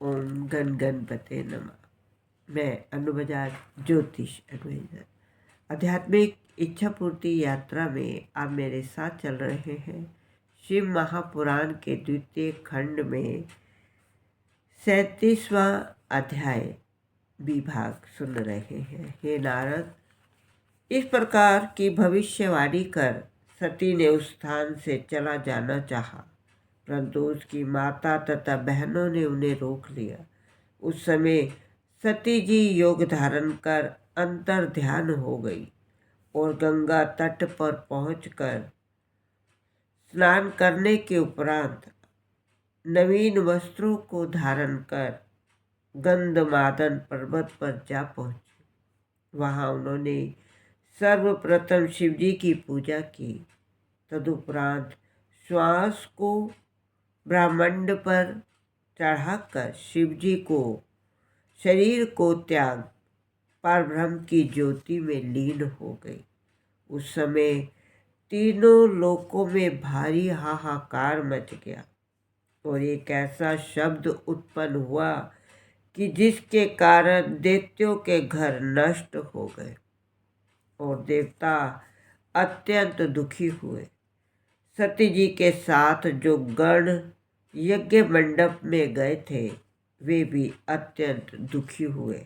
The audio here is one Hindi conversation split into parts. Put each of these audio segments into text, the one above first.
ओम गण गणपते नमः। मैं अनु बजाज, ज्योतिष एडवाइजर। आध्यात्मिक इच्छा पूर्ति यात्रा में आप मेरे साथ चल रहे हैं। शिव महापुराण के द्वितीय खंड में 37वां अध्याय विभाग सुन रहे हैं। हे नारद, इस प्रकार की भविष्यवाणी कर सती ने उस स्थान से चला जाना चाहा, परंतु उसकी माता तथा बहनों ने उन्हें रोक लिया। उस समय सती जी योग धारण कर अंतर ध्यान हो गई और गंगा तट पर पहुंचकर स्नान करने के उपरांत नवीन वस्त्रों को धारण कर गंधमादन पर्वत पर जा पहुंची। वहां उन्होंने सर्वप्रथम शिवजी की पूजा की। तदुपरांत श्वास को ब्रह्मांड पर चढ़ाकर शिवजी को शरीर को त्याग परब्रह्म की ज्योति में लीन हो गई। उस समय तीनों लोकों में भारी हाहाकार मच गया और एक ऐसा शब्द उत्पन्न हुआ कि जिसके कारण दैत्यों के घर नष्ट हो गए और देवता अत्यंत दुखी हुए। सती जी के साथ जो गण यज्ञ मंडप में गए थे वे भी अत्यंत दुखी हुए।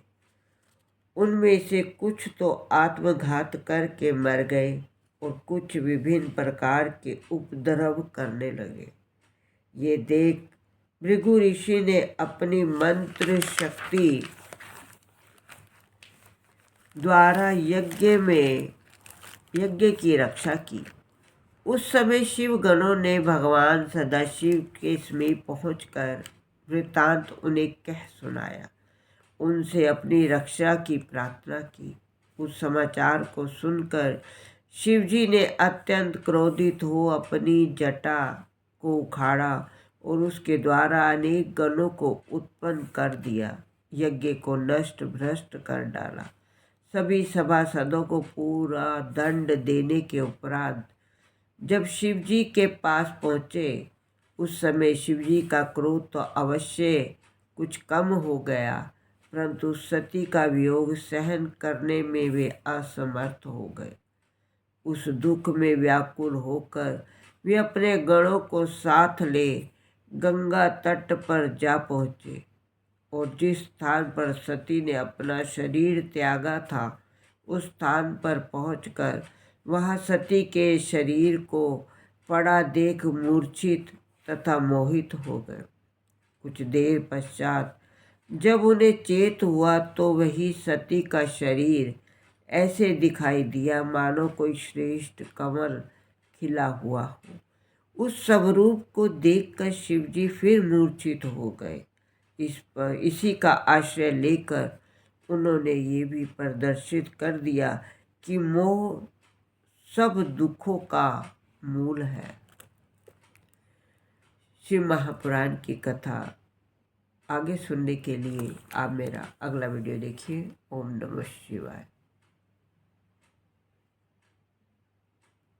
उनमें से कुछ तो आत्मघात करके मर गए और कुछ विभिन्न प्रकार के उपद्रव करने लगे। ये देख भृगु ऋषि ने अपनी मंत्र शक्ति द्वारा यज्ञ की रक्षा की। उस समय शिव गणों ने भगवान सदाशिव के समीप पहुंचकर वृत्तांत उन्हें कह सुनाया। उनसे अपनी रक्षा की प्रार्थना की। उस समाचार को सुनकर शिवजी ने अत्यंत क्रोधित हो अपनी जटा को उखाड़ा और उसके द्वारा अनेक गणों को उत्पन्न कर दिया। यज्ञ को नष्ट भ्रष्ट कर डाला। सभी सभासदों को पूरा दंड देने के उपरांत जब शिवजी के पास पहुँचे उस समय शिवजी का क्रोध तो अवश्य कुछ कम हो गया, परंतु सती का वियोग सहन करने में वे असमर्थ हो गए। उस दुख में व्याकुल होकर वे अपने गणों को साथ ले गंगा तट पर जा पहुँचे और जिस स्थान पर सती ने अपना शरीर त्यागा था उस स्थान पर पहुंचकर वहां सती के शरीर को पड़ा देख मूर्छित तथा मोहित हो गए। कुछ देर पश्चात जब उन्हें चेत हुआ तो वही सती का शरीर ऐसे दिखाई दिया मानो कोई श्रेष्ठ कमल खिला हुआ हो। उस स्वरूप को देखकर शिवजी फिर मूर्छित हो गए। इसी का आश्रय लेकर उन्होंने ये भी प्रदर्शित कर दिया कि मोह सब दुखों का मूल है। शिव महापुराण की कथा आगे सुनने के लिए आप मेरा अगला वीडियो देखिए। ओम नमः शिवाय।